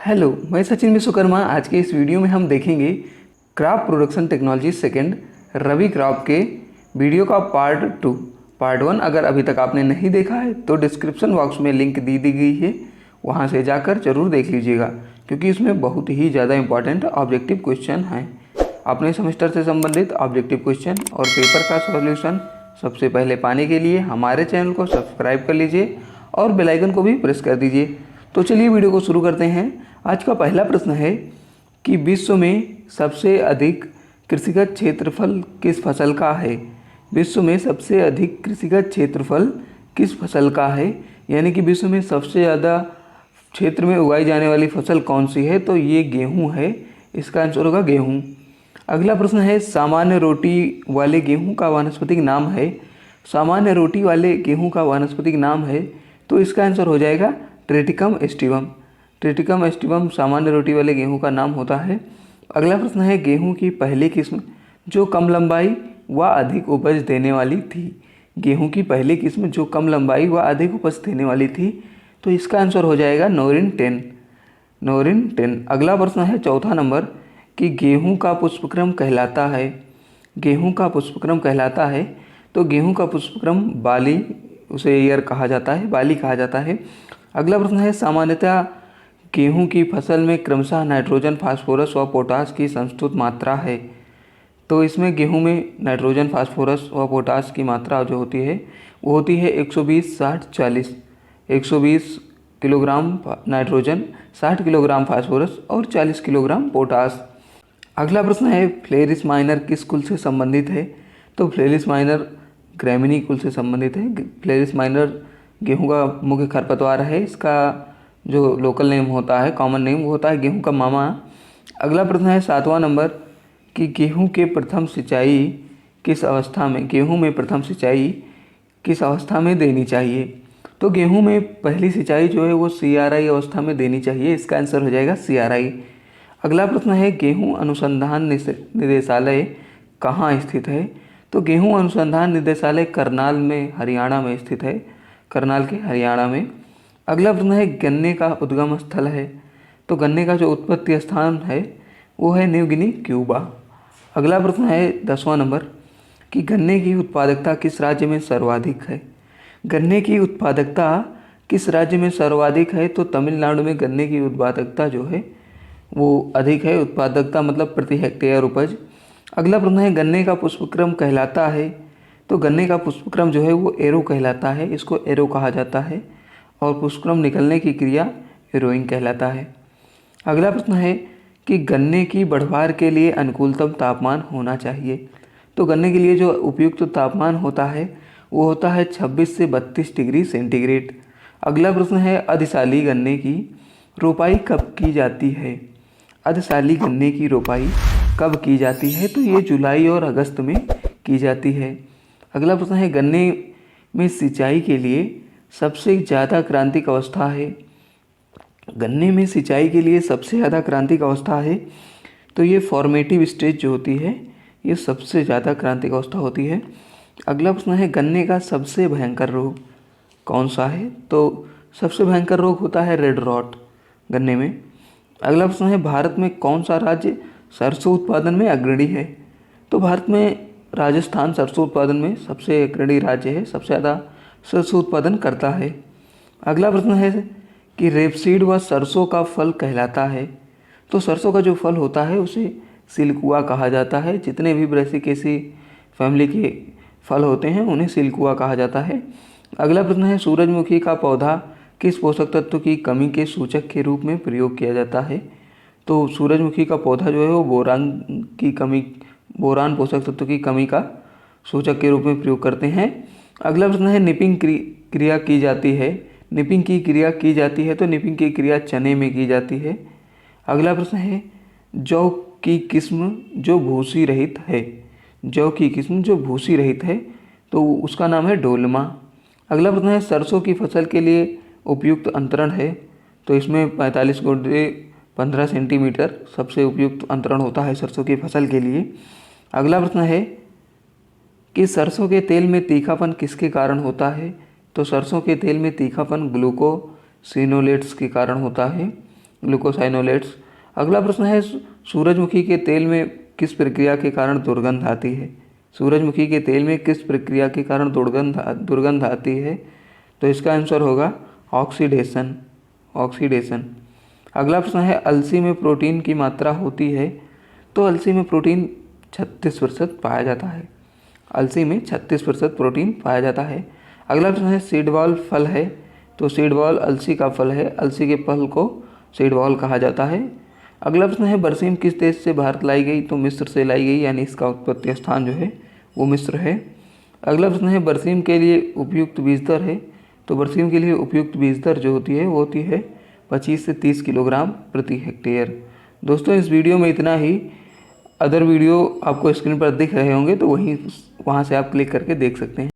Hello, मैं सचिन विश्वकर्मा। आज के इस वीडियो में हम देखेंगे क्रॉप प्रोडक्शन टेक्नोलॉजी सेकंड रबी क्रॉप के वीडियो का पार्ट 1 अगर अभी तक आपने नहीं देखा है तो डिस्क्रिप्शन बॉक्स में लिंक दी गई है, वहां से जाकर जरूर देख लीजिएगा क्योंकि इसमें बहुत ही ज़्यादा इंपॉर्टेंट ऑब्जेक्टिव क्वेश्चन हैं। अपने सेमेस्टर से संबंधित ऑब्जेक्टिव क्वेश्चन और पेपर का सॉल्यूशन सबसे पहले पाने के लिए हमारे चैनल को सब्सक्राइब कर लीजिए और बेल आइकन को भी प्रेस कर दीजिए। तो चलिए वीडियो को शुरू करते हैं। आज का पहला प्रश्न है कि विश्व में सबसे अधिक कृषिगत क्षेत्रफल किस फसल का है। विश्व में सबसे अधिक कृषिगत क्षेत्रफल किस फसल का है, यानी कि विश्व में सबसे ज़्यादा क्षेत्र में उगाई जाने वाली फसल कौन सी है, तो ये गेहूं है। इसका आंसर होगा गेहूं। अगला प्रश्न है सामान्य रोटी वाले गेहूं का वानस्पतिक नाम है। सामान्य रोटी वाले गेहूं का वानस्पतिक नाम है, तो इसका आंसर हो जाएगा ट्रिटिकम एस्टिवम। ट्रिटिकम एस्टिवम सामान्य रोटी वाले गेहूं का नाम होता है। अगला प्रश्न है गेहूं की पहली किस्म जो कम लंबाई व अधिक उपज देने वाली थी। गेहूं की पहली किस्म जो कम लंबाई व अधिक उपज देने वाली थी, तो इसका आंसर हो जाएगा नोरिन 10। अगला प्रश्न है चौथा नंबर कि गेहूं का पुष्पक्रम कहलाता है। गेहूं का पुष्पक्रम कहलाता है, तो गेहूं का पुष्पक्रम बाली, उसे ईयर कहा जाता है, बाली कहा जाता है। अगला प्रश्न है सामान्यतः गेहूं की फसल में क्रमशः नाइट्रोजन, फास्फोरस व पोटास की संस्तुत मात्रा है। तो इसमें गेहूं में नाइट्रोजन, फास्फोरस व पोटास की मात्रा जो होती है वो होती है 120, 60, 40। 120 किलोग्राम नाइट्रोजन, 60 किलोग्राम फास्फोरस और 40 किलोग्राम पोटास। अगला प्रश्न है फ्लेरिस माइनर किस कुल से संबंधित है। तो फ्लेरिस माइनर ग्रैमिनी कुल से संबंधित है। फ्लेरिस माइनर गेहूं का मुख्य खरपतवार है। इसका जो लोकल नेम होता है, कॉमन नेम, वो होता है गेहूं का मामा। अगला प्रश्न है 7वां नंबर कि गेहूं के प्रथम सिंचाई किस अवस्था में, गेहूं में प्रथम सिंचाई किस अवस्था में देनी चाहिए। तो गेहूं में पहली सिंचाई जो है वो CRI अवस्था में देनी चाहिए। इसका आंसर हो जाएगा CRI। अगला प्रश्न है गेहूं अनुसंधान निदेशालय कहाँ स्थित है। तो गेहूं अनुसंधान निदेशालय करनाल में, हरियाणा में स्थित है, करनाल के हरियाणा में। अगला प्रश्न है गन्ने का उद्गम स्थल है। तो गन्ने का जो उत्पत्ति स्थान है वो है न्यू गिनी, क्यूबा। अगला प्रश्न है 10वां नंबर कि गन्ने की उत्पादकता किस राज्य में सर्वाधिक है। गन्ने की उत्पादकता किस राज्य में सर्वाधिक है, तो तमिलनाडु में गन्ने की उत्पादकता जो है वो अधिक है। उत्पादकता मतलब प्रति हेक्टेयर उपज। अगला प्रश्न है गन्ने का पुष्पक्रम कहलाता है। तो गन्ने का पुष्पक्रम जो है वो एरो कहलाता है, इसको एरो कहा जाता है और पुष्पक्रम निकलने की क्रिया एरोइंग कहलाता है। अगला प्रश्न है कि गन्ने की बढ़वार के लिए अनुकूलतम तापमान होना चाहिए। तो गन्ने के लिए जो उपयुक्त तापमान होता है वो होता है 26 से 32 डिग्री सेंटीग्रेड। अगला प्रश्न है अधिशाली गन्ने की रोपाई कब की जाती है। अधिशाली गन्ने की रोपाई कब की जाती है, तो ये जुलाई और अगस्त में की जाती है। अगला प्रश्न है गन्ने में सिंचाई के लिए सबसे ज़्यादा क्रांतिक अवस्था है। गन्ने में सिंचाई के लिए सबसे ज़्यादा क्रांतिक अवस्था है, तो ये फॉर्मेटिव स्टेज जो होती है ये सबसे ज़्यादा क्रांतिक अवस्था होती है। अगला प्रश्न है गन्ने का सबसे भयंकर रोग कौन सा है। तो सबसे भयंकर रोग होता है रेड रॉट गन्ने में। अगला प्रश्न है भारत में कौन सा राज्य सरसों उत्पादन में अग्रणी है। तो भारत में राजस्थान सरसों उत्पादन में सबसे अग्रणी राज्य है, सबसे ज़्यादा सरसों उत्पादन करता है। अगला प्रश्न है कि रेपसीड व सरसों का फल कहलाता है। तो सरसों का जो फल होता है उसे सिल्कुआ कहा जाता है। जितने भी ब्रेसिकेसी फैमिली के फल होते हैं उन्हें सिल्कुआ कहा जाता है। अगला प्रश्न है सूरजमुखी का पौधा किस पोषक तत्व की कमी के सूचक के रूप में प्रयोग किया जाता है। तो सूरजमुखी का पौधा जो है वो बोरान पोषक तत्व की कमी का सूचक के रूप में प्रयोग करते हैं। अगला प्रश्न है निपिंग क्रिया की जाती है। निपिंग की क्रिया की जाती है, तो निपिंग की क्रिया चने में की जाती है। अगला प्रश्न है जौ की किस्म जो भूसी रहित है। जौ की किस्म जो भूसी रहित है तो उसका नाम है डोलमा। अगला प्रश्न है सरसों की फसल के लिए उपयुक्त अंतरण है। तो इसमें 45 गुणे 15 सेंटीमीटर सबसे उपयुक्त अंतरण होता है सरसों की फसल के लिए। अगला प्रश्न है कि सरसों के तेल में तीखापन किसके कारण होता है। तो सरसों के तेल में तीखापन ग्लूकोसिनोलेट्स के कारण होता है। ग्लूकोसाइनोलेट्स। अगला प्रश्न है सूरजमुखी के तेल में किस प्रक्रिया के कारण दुर्गंध आती है? सूरजमुखी के तेल में किस प्रक्रिया के कारण दुर्गंध आती है? तो इसका आंसर होगा ऑक्सीडेशन। अगला प्रश्न है अलसी में प्रोटीन की मात्रा होती है? तो अलसी में प्रोटीन 36% पाया जाता है। अलसी में 36% प्रोटीन पाया जाता है। अगला प्रश्न है सीड बॉल फल है? तो सीड बॉल अलसी का फल है। अलसी के फल को सीड बॉल कहा जाता है। अगला प्रश्न है बरसीम किस देश से भारत लाई गई? तो मिस्र से लाई गई, यानी इसका उत्पत्ति स्थान जो है वो मिस्र है। अगला प्रश्न है बरसीम के लिए उपयुक्त बीज दर है? तो बरसीम के लिए उपयुक्त बीज दर जो होती है वो होती है 25 से 30 किलोग्राम प्रति हेक्टेयर। दोस्तों इस वीडियो में इतना ही। अदर वीडियो आपको स्क्रीन पर दिख रहे होंगे तो वहाँ से आप क्लिक करके देख सकते हैं।